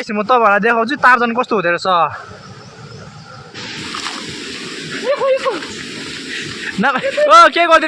म तपाईँहरूलाई देखाउँछु टार्जन कस्तो हुँदो रहेछ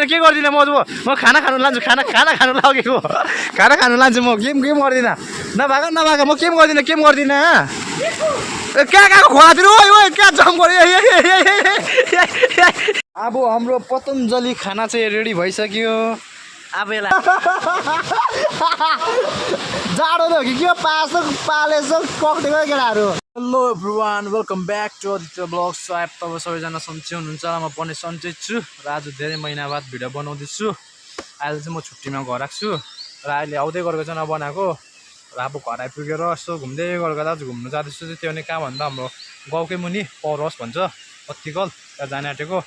के गर्दिनँ म खाना खानु लान्छु खाना खानु लागेको खाना खानु लान्छु म गेम गर्दिनँ नभाग म गेम गर्दिनँ कहाँ खोलातिर कहाँ जम्प गर्यो अब हाम्रो पतञ्जली खाना चाहिँ रेडी भइसक्यो अब यसलाई जाडो त हो कि के पालेछ पक्रेको केटाहरू hello everyone welcome back to Aditya vlogs सायद तपाईँ सबैजना सन्चै हुनुहुन्छ म पनि सन्चै छु र आज धेरै महिना बाद भिडियो बनाउँदैछु अहिले चाहिँ म छुट्टीमा घर आएको छु र अहिले आउँदै गरेको चाहिँ नबनाएको र अब घर आइपुगेर यसो घुम्दै गरेको आज घुम्नु जाँदैछु त्यो नै कहाँ भन्दा हाम्रो गाउँकै मुनि पावर हाउस भन्छ पत्तिकल त्यहाँ जाने आँटेको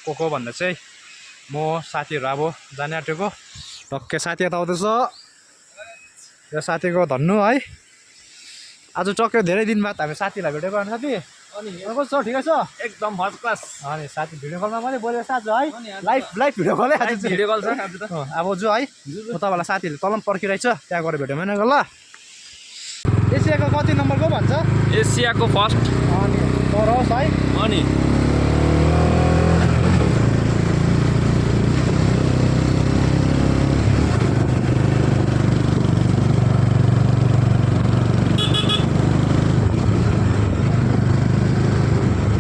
को भन्दा चाहिँ म साथीहरू अब जाने आँटेको टक्कै साथी यता आउँदैछ यो साथीको धन्नु है आज टक्कै धेरै दिन बाद हामी साथीलाई भेटेको होइन साथी अनि कस्तो छ ठिकै छ एकदम फर्स्ट क्लास अनि साथी भिडियो कलमा पनि बोलेको छ आज है लाइभ भिडियो कलै आज भिडियो कल छ अब जो है म तपाईँलाई साथीहरूले तल पनि पर्खिरहेछ त्यहाँ गएर भेट्यो भने ल एसियाको कति नम्बरको भन्छ एसियाको फर्स्ट अनि पावर हाउस है अनि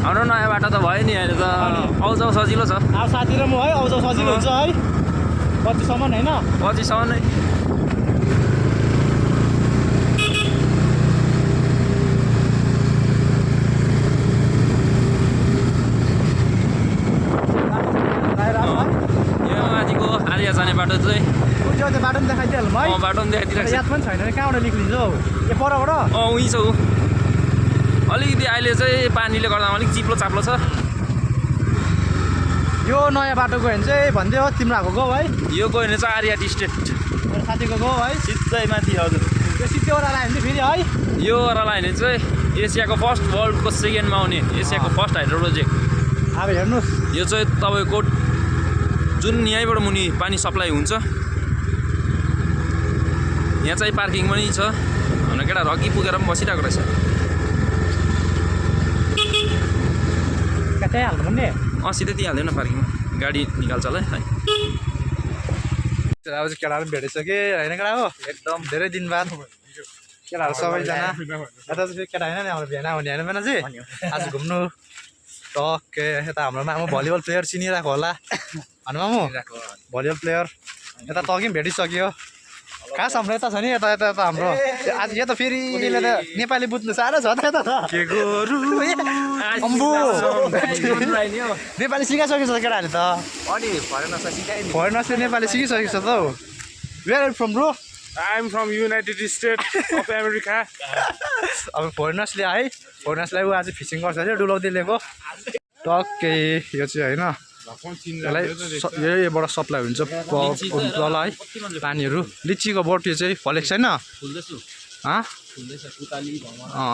हाम्रो नयाँ बाटो त भयो नि अहिले त आउजाउ सजिलो छ अब साथी र म है आउँछ सजिलो हुन्छ है पछिसम्म होइन पछिसम्म नै यो माथिको आलिया जाने बाटो चाहिँ बाटो पनि देखाइदिइहाल्नु है बाटो पनि देखाइदिरहेको छ याद पनि छैन कहाँबाट निक्लिन्छ हौ यो परबाट उहीँ छ ऊ अलिकति अहिले चाहिँ पानीले गर्दा अलिक चिप्लो चाप्लो छ यो नयाँ बाटो गयो भने चाहिँ भन्दै हो तिम्रो आएको गाउँ है यो गयो भने चाहिँ आर्या टी स्टेट साथीको गाउँ है सिधै माथि हजुर यो सिधै ओह्रालो आयो भने फेरि है यो ओह्रालो भने चाहिँ एसियाको फर्स्ट वर्ल्डको सेकेन्डमा आउने एसियाको फर्स्ट हाइड्रो प्रोजेक्ट अब हेर्नुहोस् यो चाहिँ तपाईँको जुन यहीँबाट मुनि पानी सप्लाई हुन्छ यहाँ चाहिँ पार्किङ पनि छ हाम्रो केटा अघि पुगेर पनि बसिरहेको रहेछ कतै हाल्नु भन्ने सिधै दिइहाल्दैन पार्किङमा गाडी निकाल्छ होला है अब चाहिँ केटाहरू भेटिसके होइन केटा हो एकदम धेरै दिन बाद केटाहरू सबैजना यता चाहिँ केटा होइन नि हाम्रो भेना हुने होइन भेना चाहिँ आज घुम्नु टक्कै यता हाम्रो मामु भलिबल प्लेयर चिनिरहेको होला होइन मामु भलिबल प्लेयर यता त अघि पनि भेटिसक्यो खास हाम्रो यता छ नि यता हाम्रो आज यो त फेरि नेपाली बुझ्नु साह्रो छ त यता त अम्बु नेपाली सिकाइसकेको छ केटाहरूले त फरेनर्सले नेपाली सिकिसकेको छ त हौ where from bro I am from United States of America. अब फरेनर्सले है फरेनर्सलाई ऊ आज फिसिङ गर्छ अरे डुलाउँदै ल्याएको टक्कै यो चाहिँ होइन यसलाई यहीबाट सप्लाई हुन्छ तल है पानीहरू लिचीको बोट यो चाहिँ फलेको छैन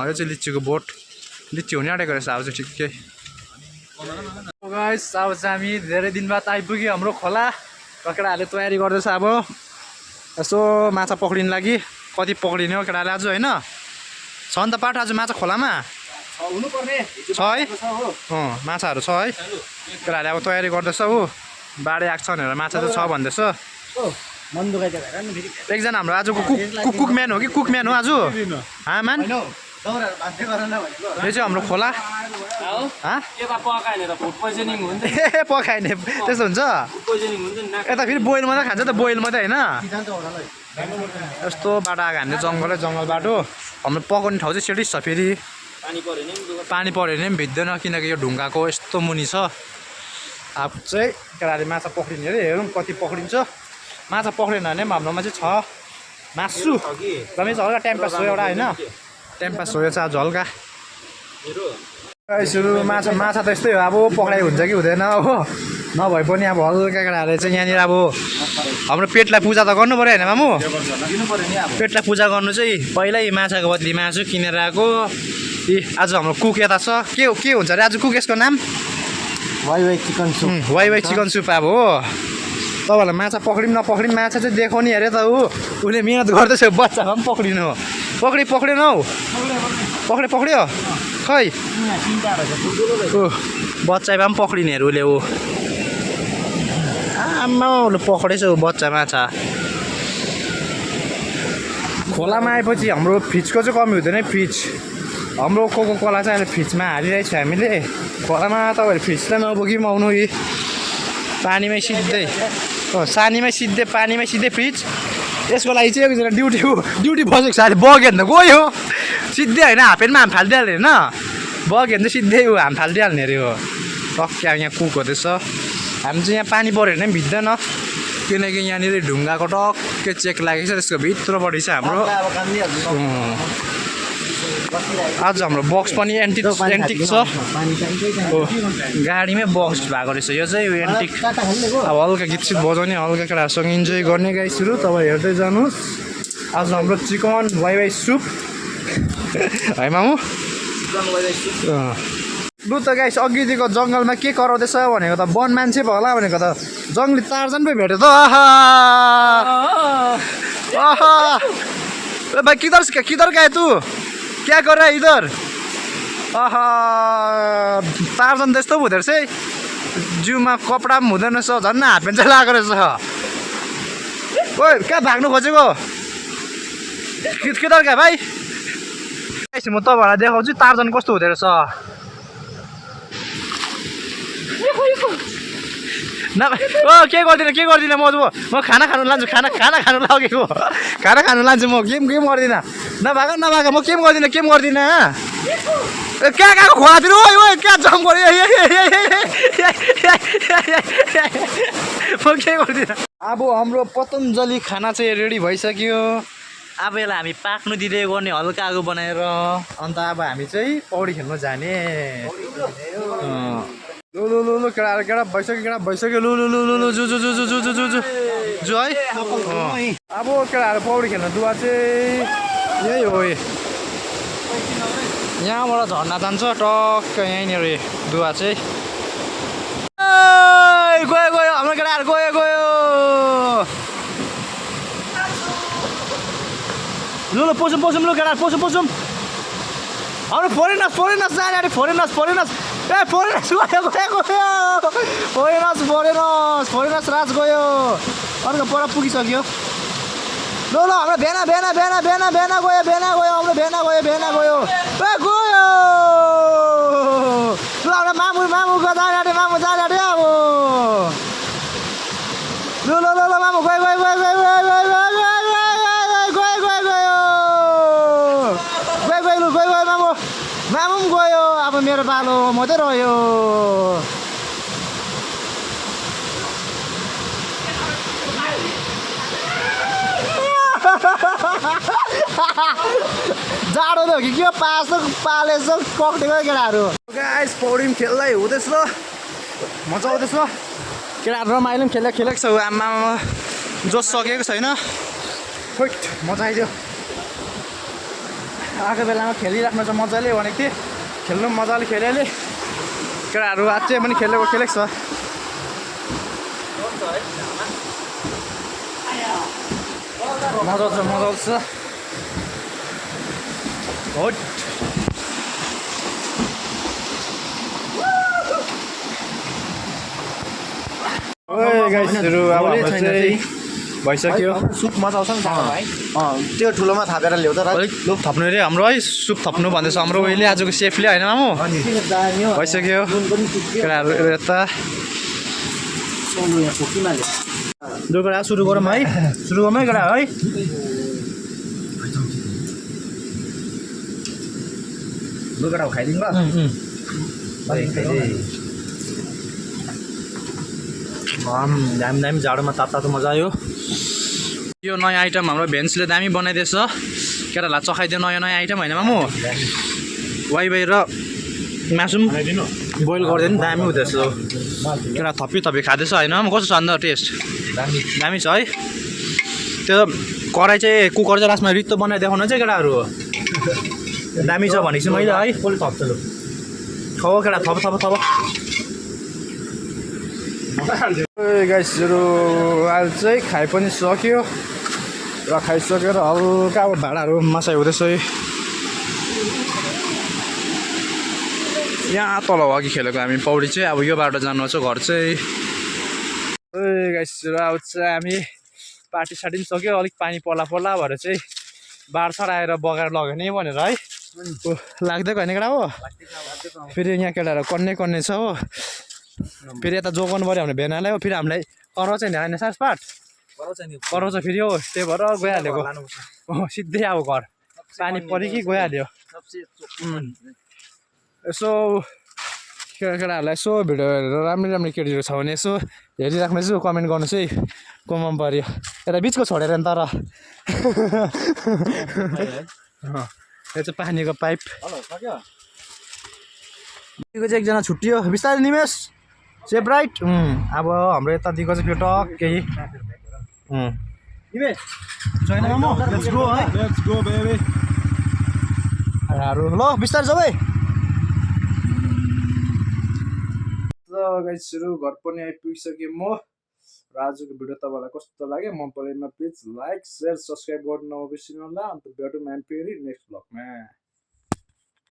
यो चाहिँ लिचीको बोट लिची हुने आँटेको रहेछ अब चाहिँ ठिकै गाइस अब चाहिँ हामी धेरै दिन बाद आइपुग्यो हाम्रो खोला केटाहरूले तयारी गर्दैछ अब यसो माछा पक्रिनु लागि कति पक्रिने हो केटाले आज होइन छ नि त पाठ आज माछा खोलामा छ है माछाहरू छ है केटाहरूले अब तयारी गर्दैछ हो बाढे आएको छ भनेर माछा चाहिँ छ भन्दैछ एकजना हाम्रो आजको कुकम्यान हो कि कुकम्यान हो आज म्यान यो चाहिँ हाम्रो खोला पकाइने त्यस्तो हुन्छ यता फेरि बोइल मात्रै खान्छ त बोइल मात्रै होइन यस्तो बाटो आएको हामीले जङ्गल बाटो हाम्रो पकाउने ठाउँ चाहिँ सेटिस छ फेरि पानी पऱ्यो भने पनि भिज्दैन किनकि यो ढुङ्गाको यस्तो मुनि छ अब चाहिँ केटाले माछा पक्रिने अरे हेरौँ कति पक्रिन्छ माछा पक्रिएन भने पनि हाम्रोमा चाहिँ छ मासु रमेश हल्का टाइम पास हो एउटा होइन टाइम पास हो यो चाहिँ आज हल्का यसो माछा त यस्तै हो अब पक्राइ हुन्छ कि हुँदैन हो नभए पनि अब हल्का केटाहरूले चाहिँ यहाँनिर अब हाम्रो पेटलाई पूजा त गर्नु पऱ्यो होइन मामु पेटलाई पूजा गर्नु चाहिँ पहिल्यै माछाको बदली मासु किनेर आएको आज हाम्रो कुक यता छ के हुन्छ अरे आज कुक यसको नाम Wai chicken soup Wai chicken soup अब हो तपाईँहरूलाई माछा पक्रिम नपक्रिम माछा चाहिँ देखाउने अरे त उसले मिहिनेत गर्दैछ बच्चाको पनि पक्रिनु पक्रेन हौ पक्रियो खै बच्चामा पनि पक्रिनेहरू उसले ऊ आमा उसले पक्रेछ ऊ बच्चा माछा खोलामा आएपछि हाम्रो फिचको चाहिँ कमी हुँदैन फ्रिज हाम्रो कोको कोला चाहिँ अहिले फ्रिजमा हालिरहेको छ हामीले खोलामा तपाईँहरू फ्रिजलाई नबोकी पनि आउनु यी पानीमै सिधै सानीमै सिधै पानीमै सिधै फ्रिज यसको लागि चाहिँ एकजना ड्युटी बसेको छ अहिले बग्यो भने त गयो सिधै होइन हाफपेन्टमा हाम फालिदिइहाल्ने होइन बग्यो भने चाहिँ सिधै ऊ हाम फालिदिइहाल्ने अरे हो टक्कै यहाँ कुक हुँदैछ हामी चाहिँ यहाँ पानी पऱ्यो भने पनि भिज्दैन किनकि यहाँनिर ढुङ्गाको टक्कै चेक लागेको छ त्यसको भित्रपट्टि चाहिँ हाम्रो आज हाम्रो बक्स पनि एन्टिक छ गाडीमै बक्स भएको रहेछ यो चाहिँ एन्टिक अब हल्का गीत सित बजाउने हल्का केटाहरूसँग इन्जोय गर्ने गाइसहरू तपाईँ हेर्दै जानुहोस् आज हाम्रो चिकन वाइ सुप है मामु लु त गाइस अघिदेखिको जङ्गलमा के कराउँदैछ भनेको त वन मान्छे भयो होला भनेको त जङ्गली टार्जन पो भेट्यो त भाइ किधर गए तू क्या कर रहा है इधर टार्जन त्यस्तो पो हुँदो रहेछ है जिउमा कपडा पनि हुँदैन रहेछ झन् हाफपेन्ट चाहिँ लगाएको रहेछ ओइ कहाँ भाग्नु खोजेको किधर गए भाइ म तपाईँहरूलाई देखाउँछु टार्जन कस्तो हुँदो रहेछ न के गर्दिनँ म खाना खानु लान्छु खाना खानु लागेको खाना खानु लान्छु म गेम गर्दिनँ नभाग म केम गर्दिनँ कहाँ कहाँको खोलातिर ओ कहाँ जम्प गऱ्यो म के गर्दिनँ अब हाम्रो पतञ्जली खाना चाहिँ रेडी भइसक्यो अब यसलाई हामी पाक्नु दिँदै गर्ने हल्का आगो बनाएर अन्त अब हामी चाहिँ पौडी खेल्नु जाने लु केटा भइसक्यो लु जु है अब केटाहरू पौडी खेल्न दुवा चाहिँ यही हो यहाँबाट झर्ना जान्छ टक्क यहीँनिर दुवा चाहिँ गयो हाम्रो केटाहरू गयो लु पसौँ लु केटाहरू पसौँ हाम्रो फोरेनर्स जाने अरे फोरेनर्स राज गयो अर्को पर पुगिसक्यो ल हाम्रो भेना गयो हाम्रो भेना गयो ल हाम्रो मामुको जाने अरे मामु जाने अरे अब ल मामु गयो मामु पनि गयो अब मेरो पालो मात्रै रह्यो जाडो त हो कि के पालेछ पक्रेको केटाहरू गाइस पौडी पनि खेल्दै हुँदैछ मजा आउँदैछ केटाहरू रमाइलो पनि खेलेको छ आमा जोस सकेको छैन मजा आइदियो आएको बेलामा खेलिराख्नु छ मजाले भनेको थिएँ खेल्नु मजाले खेल्यो केटाहरू अझै पनि खेलेको छ मजा आउँछ गाइसहरु अब चाहिँ भइसक्यो सुप मजा आउँछ नि भाइ त्यो ठुलोमा थापेर ल्याउ त लु थप्नु रे हाम्रो है सुप थप्नु भन्दैछ हाम्रो उहिले आजको सेफले होइन मामु भइसक्यो केटाहरू यता लु केटा सुरु गरौँ है सुरु गरौँ है केटा है लु केटा खाइदिउँ ल दामी जाडोमा तातो मजा आयो यो नयाँ आइटम हाम्रो भेन्सले दामी बनाइदिएछ केटालाई चखाइदियो नयाँ आइटम होइन मामु वाइ र मासु बोइल गरिदियो नि दामी हुँदैछ केटा थपी खाँदैछ होइन कस्तो छ अन्त टेस्ट दामी छ है त्यो कराई चाहिँ कुकर चाहिँ लास्टमा रित्तो बनाइ देखाउनु चाहिँ केटाहरू दामी छ भनेको छु मैले है कसले थप्छ लु केटा थप गाइसहरु अहिले चाहिँ खाइ पनि सक्यो र खाइसकेर हल्का अब भाँडाहरू मसाइ हुँदैछ यहाँ तल अघि खेलेको हामी पौडी चाहिँ अब यो बाटो जानु छ घर चाहिँ गाइस र अब चाहिँ हामी पार्टी सार्टी पनि सक्यो अलिक पानी पर्ला पर्ला भएर चाहिँ बाढ आएर बगाएर लग्यो नि भनेर है लाग्दैको होइन केटा हो फेरि यहाँ केटाहरू कन्ने छ हो फेरि यता जोगाउनु पऱ्यो भने भेनालाई हो फेरि हामीलाई कराउँछ नि होइन सासपाट कराउँछ फेरि हो त्यही भएर गइहालेको सिधै अब घर पानी पऱ्यो कि गइहाल्यो यसो केटाहरूलाई यसो भिडियो हेरेर राम्रो केटीहरू छ भने यसो हेरिराख्नु चाहिँ कमेन्ट गर्नु चाहिँ को मन पऱ्यो यता बिचको छोडेर नि तर यो चाहिँ पानीको पाइप चाहिँ एकजना छुट्टियो बिस्तारै निमेश सेफ राइट अब हाम्रो यता दिएको चाहिँ त्यो टक्कै ल बिस्तारै जाऊ है गाइसहरु घर पनि आइपुगिसकेँ म र आजको भिडियो तपाईँलाई कस्तो लाग्यो मन परेमा प्लिज लाइक शेयर सब्सक्राइब गर्नु नबिर्सिनु होला अन्त भेटौँ हामी फेरि नेक्स्ट ब्लगमा